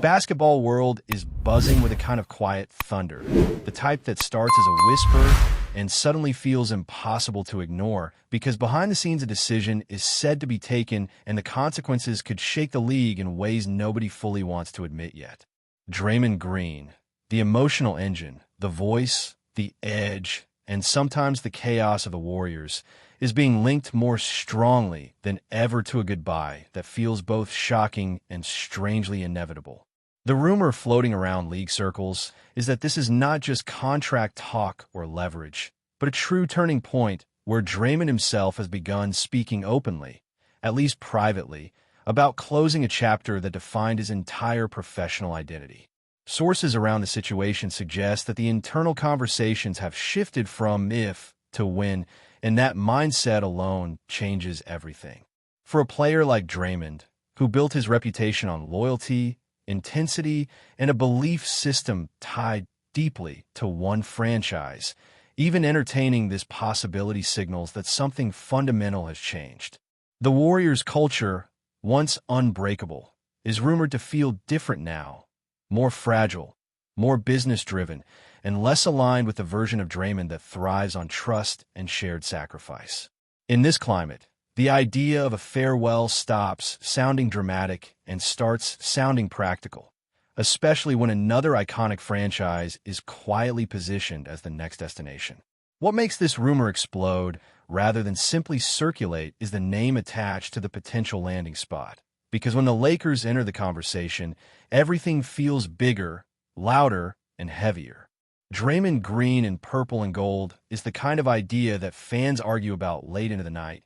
basketball world is buzzing with a kind of quiet thunder, the type that starts as a whisper and suddenly feels impossible to ignore because behind the scenes a decision is said to be taken and the consequences could shake the league in ways nobody fully wants to admit yet. Draymond Green, the emotional engine, the voice, the edge, and sometimes the chaos of the Warriors, is being linked more strongly than ever to a goodbye that feels both shocking and strangely inevitable. The rumor floating around league circles is that this is not just contract talk or leverage, but a true turning point where Draymond himself has begun speaking openly, at least privately, about closing a chapter that defined his entire professional identity. Sources around the situation suggest that the internal conversations have shifted from if to when, and that mindset alone changes everything. For a player like Draymond, who built his reputation on loyalty, intensity, and a belief system tied deeply to one franchise, even entertaining this possibility signals that something fundamental has changed. The Warriors' culture, once unbreakable, is rumored to feel different now, more fragile, more business-driven, and less aligned with the version of Draymond that thrives on trust and shared sacrifice. In this climate, the idea of a farewell stops sounding dramatic and starts sounding practical, especially when another iconic franchise is quietly positioned as the next destination. What makes this rumor explode rather than simply circulate is the name attached to the potential landing spot. Because when the Lakers enter the conversation, everything feels bigger, louder, and heavier. Draymond Green in purple and gold is the kind of idea that fans argue about late into the night,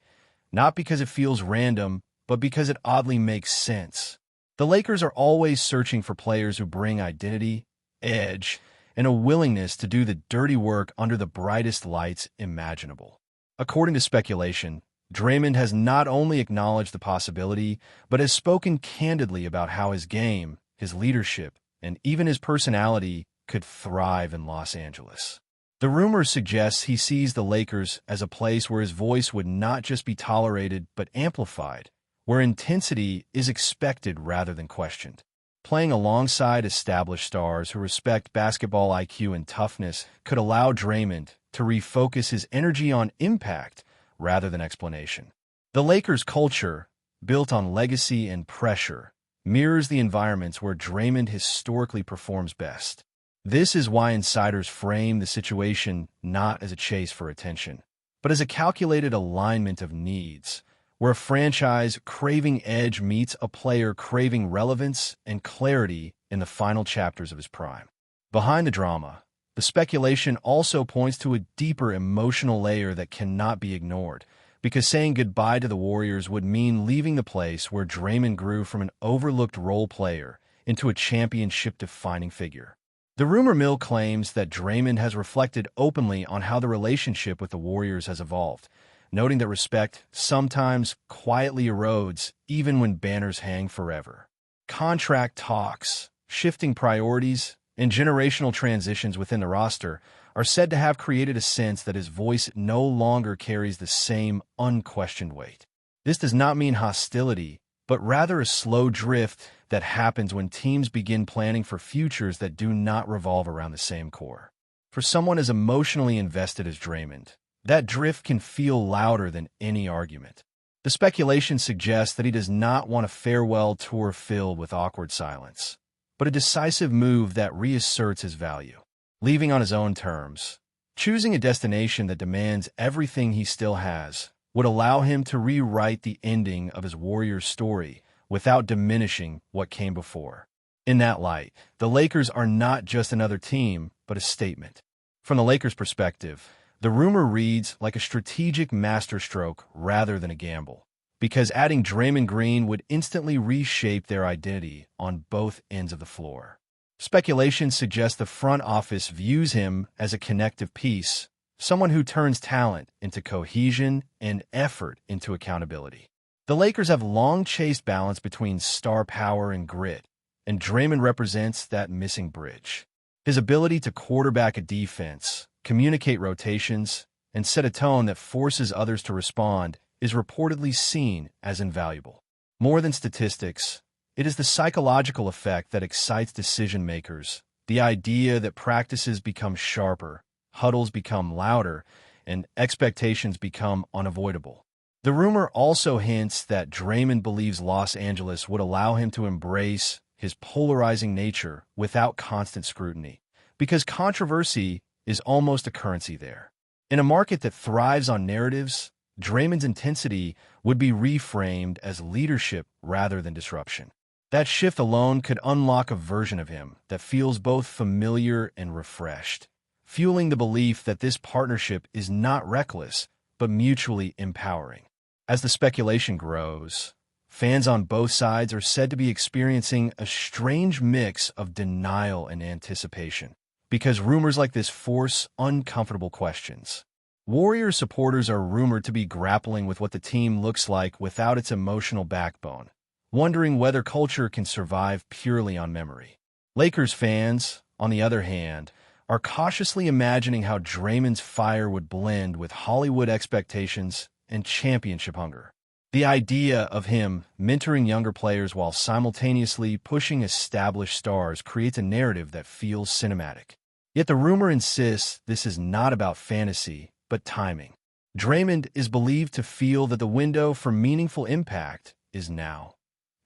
not because it feels random, but because it oddly makes sense. The Lakers are always searching for players who bring identity, edge, and a willingness to do the dirty work under the brightest lights imaginable. According to speculation, Draymond has not only acknowledged the possibility, but has spoken candidly about how his game, his leadership, and even his personality could thrive in Los Angeles. The rumor suggests he sees the Lakers as a place where his voice would not just be tolerated but amplified, where intensity is expected rather than questioned. Playing alongside established stars who respect basketball IQ and toughness could allow Draymond to refocus his energy on impact rather than explanation. The Lakers' culture, built on legacy and pressure, mirrors the environments where Draymond historically performs best. This is why insiders frame the situation not as a chase for attention, but as a calculated alignment of needs, where a franchise craving edge meets a player craving relevance and clarity in the final chapters of his prime. Behind the drama, the speculation also points to a deeper emotional layer that cannot be ignored, because saying goodbye to the Warriors would mean leaving the place where Draymond grew from an overlooked role player into a championship-defining figure. The rumor mill claims that Draymond has reflected openly on how the relationship with the Warriors has evolved, noting that respect sometimes quietly erodes even when banners hang forever. Contract talks, shifting priorities, and generational transitions within the roster are said to have created a sense that his voice no longer carries the same unquestioned weight. This does not mean hostility, but rather a slow drift that happens when teams begin planning for futures that do not revolve around the same core. For someone as emotionally invested as Draymond, that drift can feel louder than any argument. The speculation suggests that he does not want a farewell tour filled with awkward silence, but a decisive move that reasserts his value. Leaving on his own terms, choosing a destination that demands everything he still has, would allow him to rewrite the ending of his Warriors story without diminishing what came before. In that light, the Lakers are not just another team, but a statement. From the Lakers' perspective, the rumor reads like a strategic masterstroke rather than a gamble, because adding Draymond Green would instantly reshape their identity on both ends of the floor. Speculation suggests the front office views him as a connective piece, someone who turns talent into cohesion and effort into accountability. The Lakers have long chased balance between star power and grit, and Draymond represents that missing bridge. His ability to quarterback a defense, communicate rotations, and set a tone that forces others to respond is reportedly seen as invaluable. More than statistics, It is the psychological effect that excites decision makers, the idea that practices become sharper, huddles become louder, and expectations become unavoidable. The rumor also hints that Draymond believes Los Angeles would allow him to embrace his polarizing nature without constant scrutiny, because controversy is almost a currency there. In a market that thrives on narratives, Draymond's intensity would be reframed as leadership rather than disruption. That shift alone could unlock a version of him that feels both familiar and refreshed, fueling the belief that this partnership is not reckless, but mutually empowering. As the speculation grows, fans on both sides are said to be experiencing a strange mix of denial and anticipation, because rumors like this force uncomfortable questions. Warriors supporters are rumored to be grappling with what the team looks like without its emotional backbone, wondering whether culture can survive purely on memory. Lakers fans, on the other hand, are cautiously imagining how Draymond's fire would blend with Hollywood expectations and championship hunger. The idea of him mentoring younger players while simultaneously pushing established stars creates a narrative that feels cinematic. Yet the rumor insists this is not about fantasy, but timing. Draymond is believed to feel that the window for meaningful impact is now,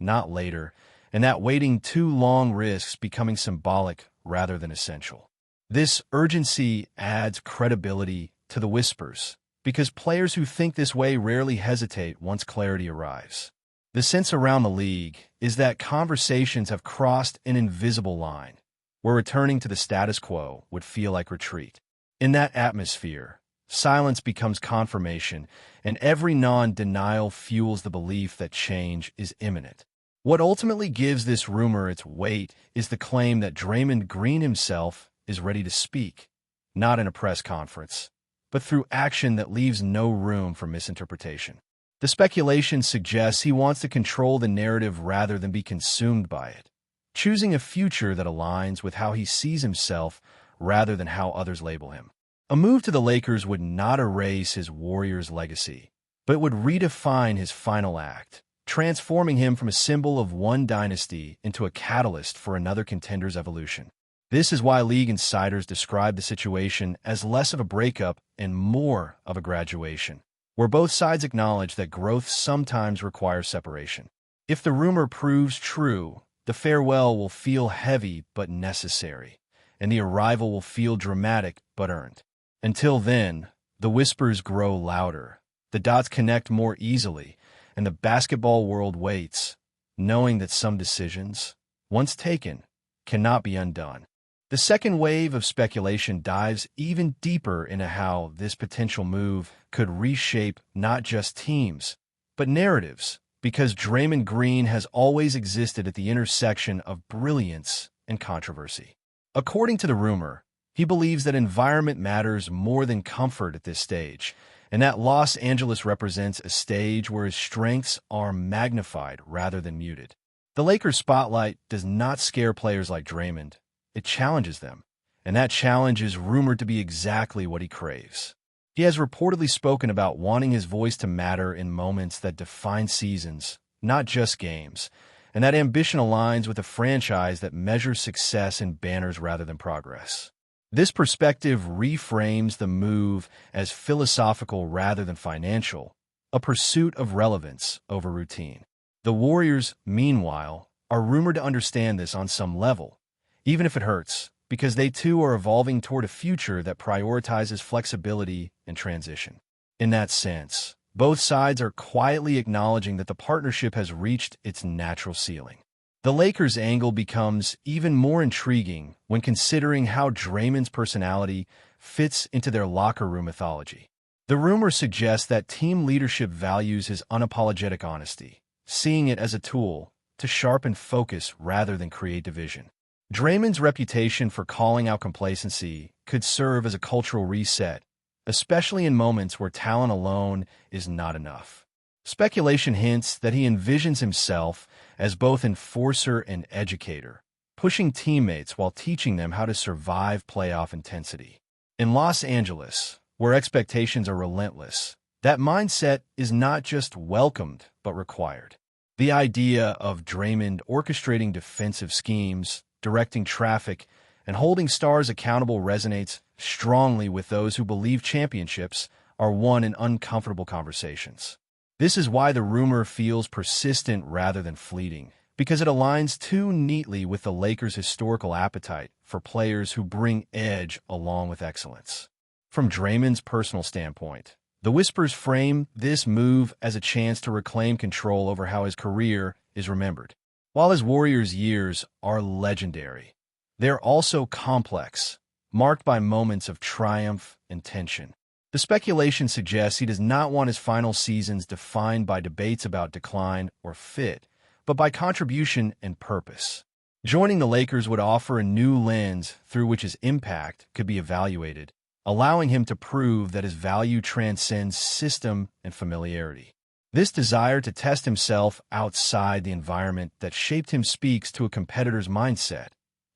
not later, and that waiting too long risks becoming symbolic rather than essential. This urgency adds credibility to the whispers, because players who think this way rarely hesitate once clarity arrives. The sense around the league is that conversations have crossed an invisible line, where returning to the status quo would feel like retreat. In that atmosphere, silence becomes confirmation, and every non-denial fuels the belief that change is imminent. What ultimately gives this rumor its weight is the claim that Draymond Green himself is ready to speak, not in a press conference, but through action that leaves no room for misinterpretation. The speculation suggests he wants to control the narrative rather than be consumed by it, choosing a future that aligns with how he sees himself rather than how others label him. A move to the Lakers would not erase his Warriors' legacy, but would redefine his final act, transforming him from a symbol of one dynasty into a catalyst for another contender's evolution. This is why league insiders describe the situation as less of a breakup and more of a graduation, where both sides acknowledge that growth sometimes requires separation. If the rumor proves true, the farewell will feel heavy but necessary, and the arrival will feel dramatic but earned. Until then, the whispers grow louder, the dots connect more easily, and the basketball world waits, knowing that some decisions, once taken, cannot be undone. The second wave of speculation dives even deeper into how this potential move could reshape not just teams, but narratives, because Draymond Green has always existed at the intersection of brilliance and controversy. According to the rumor, he believes that environment matters more than comfort at this stage, and that Los Angeles represents a stage where his strengths are magnified rather than muted. The Lakers' spotlight does not scare players like Draymond. It challenges them, and that challenge is rumored to be exactly what he craves. He has reportedly spoken about wanting his voice to matter in moments that define seasons, not just games, and that ambition aligns with a franchise that measures success in banners rather than progress. This perspective reframes the move as philosophical rather than financial, a pursuit of relevance over routine. The Warriors, meanwhile, are rumored to understand this on some level, even if it hurts, because they too are evolving toward a future that prioritizes flexibility and transition. In that sense, both sides are quietly acknowledging that the partnership has reached its natural ceiling. The Lakers' angle becomes even more intriguing when considering how Draymond's personality fits into their locker room mythology. The rumor suggests that team leadership values his unapologetic honesty, seeing it as a tool to sharpen focus rather than create division. Draymond's reputation for calling out complacency could serve as a cultural reset, especially in moments where talent alone is not enough. Speculation hints that he envisions himself as both enforcer and educator, pushing teammates while teaching them how to survive playoff intensity. In Los Angeles, where expectations are relentless, that mindset is not just welcomed but required. The idea of Draymond orchestrating defensive schemes, directing traffic, and holding stars accountable resonates strongly with those who believe championships are won in uncomfortable conversations. This is why the rumor feels persistent rather than fleeting, because it aligns too neatly with the Lakers' historical appetite for players who bring edge along with excellence. From Draymond's personal standpoint, the whispers frame this move as a chance to reclaim control over how his career is remembered. While his Warriors' years are legendary, they're also complex, marked by moments of triumph and tension. The speculation suggests he does not want his final seasons defined by debates about decline or fit, but by contribution and purpose. Joining the Lakers would offer a new lens through which his impact could be evaluated, allowing him to prove that his value transcends system and familiarity. This desire to test himself outside the environment that shaped him speaks to a competitor's mindset,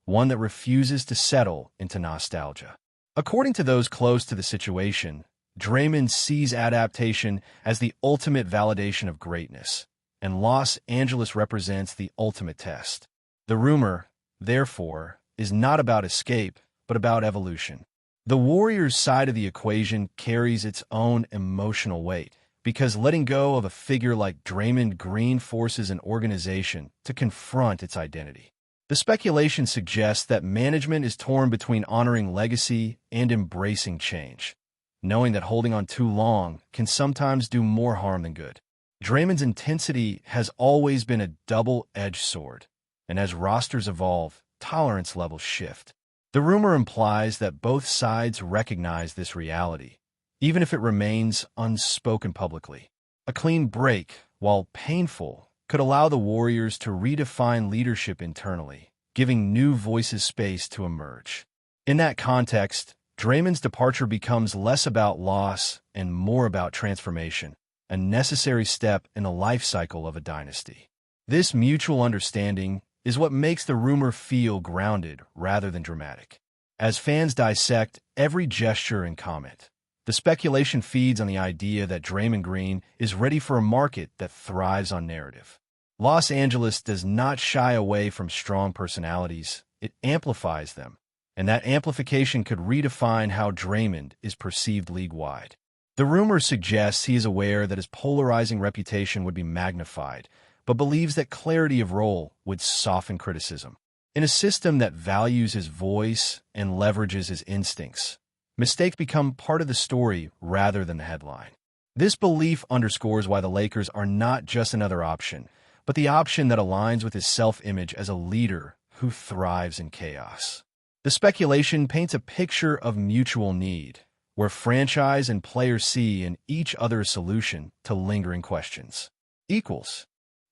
one that refuses to settle into nostalgia. According to those close to the situation, Draymond sees adaptation as the ultimate validation of greatness, and Los Angeles represents the ultimate test. The rumor, therefore, is not about escape, but about evolution. The Warriors' side of the equation carries its own emotional weight, because letting go of a figure like Draymond Green forces an organization to confront its identity. The speculation suggests that management is torn between honoring legacy and embracing change, knowing that holding on too long can sometimes do more harm than good. Draymond's intensity has always been a double-edged sword, and as rosters evolve, tolerance levels shift. The rumor implies that both sides recognize this reality, even if it remains unspoken publicly. A clean break, while painful, could allow the Warriors to redefine leadership internally, giving new voices space to emerge. In that context, Draymond's departure becomes less about loss and more about transformation, a necessary step in the life cycle of a dynasty. This mutual understanding is what makes the rumor feel grounded rather than dramatic. As fans dissect every gesture and comment, the speculation feeds on the idea that Draymond Green is ready for a market that thrives on narrative. Los Angeles does not shy away from strong personalities, it amplifies them, and that amplification could redefine how Draymond is perceived league-wide. The rumor suggests he is aware that his polarizing reputation would be magnified, but believes that clarity of role would soften criticism. In a system that values his voice and leverages his instincts, mistakes become part of the story rather than the headline. This belief underscores why the Lakers are not just another option, but the option that aligns with his self-image as a leader who thrives in chaos. The speculation paints a picture of mutual need, where franchise and players see in each other a solution to lingering questions.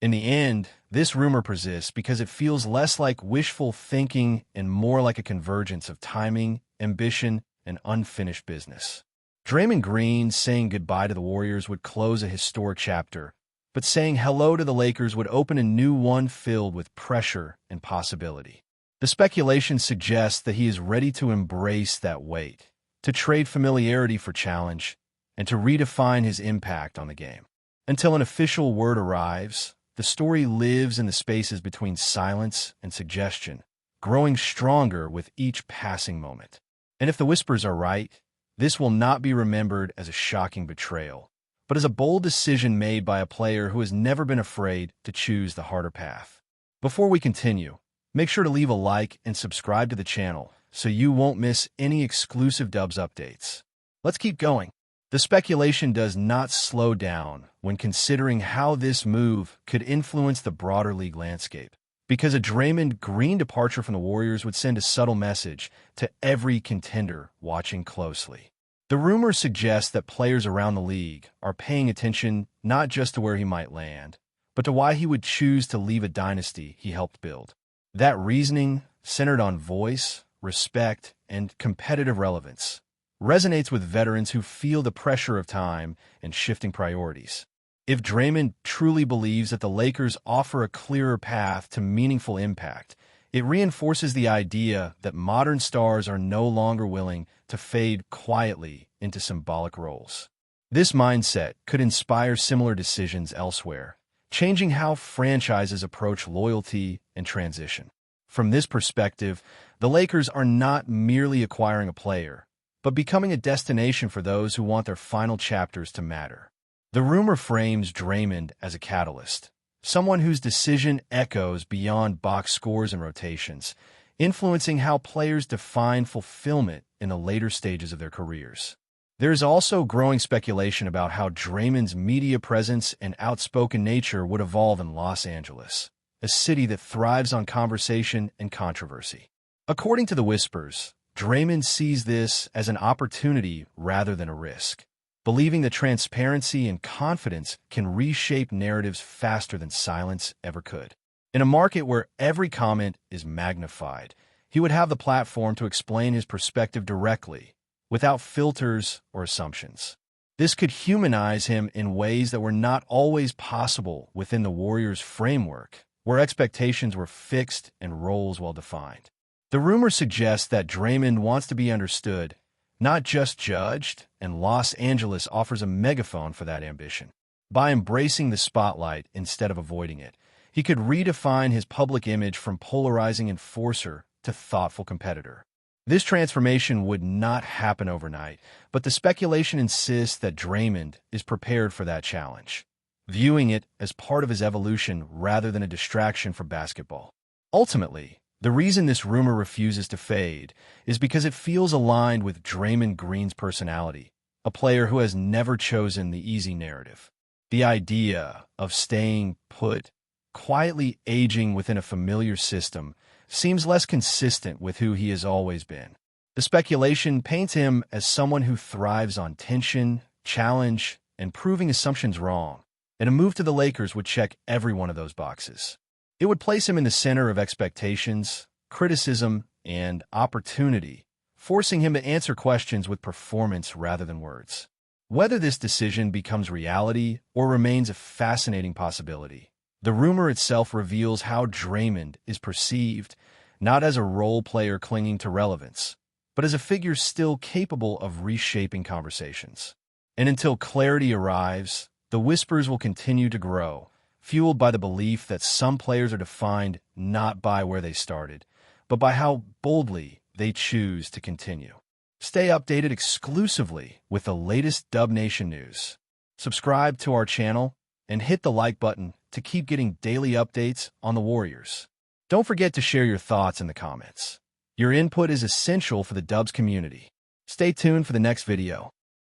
In the end, this rumor persists because it feels less like wishful thinking and more like a convergence of timing, ambition, and unfinished business. Draymond Green saying goodbye to the Warriors would close a historic chapter, but saying hello to the Lakers would open a new one filled with pressure and possibility. The speculation suggests that he is ready to embrace that weight, to trade familiarity for challenge, and to redefine his impact on the game. Until an official word arrives, the story lives in the spaces between silence and suggestion, growing stronger with each passing moment. And if the whispers are right, this will not be remembered as a shocking betrayal, but as a bold decision made by a player who has never been afraid to choose the harder path. Before we continue, make sure to leave a like and subscribe to the channel so you won't miss any exclusive Dubs updates. Let's keep going. The speculation does not slow down when considering how this move could influence the broader league landscape, because a Draymond Green departure from the Warriors would send a subtle message to every contender watching closely. The rumor suggests that players around the league are paying attention not just to where he might land, but to why he would choose to leave a dynasty he helped build. That reasoning, centered on voice, respect, and competitive relevance, resonates with veterans who feel the pressure of time and shifting priorities. If Draymond truly believes that the Lakers offer a clearer path to meaningful impact, it reinforces the idea that modern stars are no longer willing to fade quietly into symbolic roles. This mindset could inspire similar decisions elsewhere, changing how franchises approach loyalty and transition. From this perspective, the Lakers are not merely acquiring a player, but becoming a destination for those who want their final chapters to matter. The rumor frames Draymond as a catalyst, someone whose decision echoes beyond box scores and rotations, influencing how players define fulfillment in the later stages of their careers. There is also growing speculation about how Draymond's media presence and outspoken nature would evolve in Los Angeles, a city that thrives on conversation and controversy. According to the whispers, Draymond sees this as an opportunity rather than a risk, believing that transparency and confidence can reshape narratives faster than silence ever could. In a market where every comment is magnified, he would have the platform to explain his perspective directly, without filters or assumptions. This could humanize him in ways that were not always possible within the Warriors' framework, where expectations were fixed and roles well-defined. The rumor suggests that Draymond wants to be understood, not just judged, and Los Angeles offers a megaphone for that ambition. By embracing the spotlight instead of avoiding it, he could redefine his public image from polarizing enforcer to thoughtful competitor. This transformation would not happen overnight, but the speculation insists that Draymond is prepared for that challenge, viewing it as part of his evolution rather than a distraction from basketball. Ultimately, the reason this rumor refuses to fade is because it feels aligned with Draymond Green's personality, a player who has never chosen the easy narrative. The idea of staying put, quietly aging within a familiar system, seems less consistent with who he has always been. The speculation paints him as someone who thrives on tension, challenge, and proving assumptions wrong, and a move to the Lakers would check every one of those boxes. It would place him in the center of expectations, criticism, and opportunity, forcing him to answer questions with performance rather than words. Whether this decision becomes reality or remains a fascinating possibility, the rumor itself reveals how Draymond is perceived, not as a role player clinging to relevance, but as a figure still capable of reshaping conversations. And until clarity arrives, the whispers will continue to grow, fueled by the belief that some players are defined not by where they started, but by how boldly they choose to continue. Stay updated exclusively with the latest Dub Nation news. Subscribe to our channel and hit the like button to keep getting daily updates on the Warriors. Don't forget to share your thoughts in the comments. Your input is essential for the Dubs community. Stay tuned for the next video.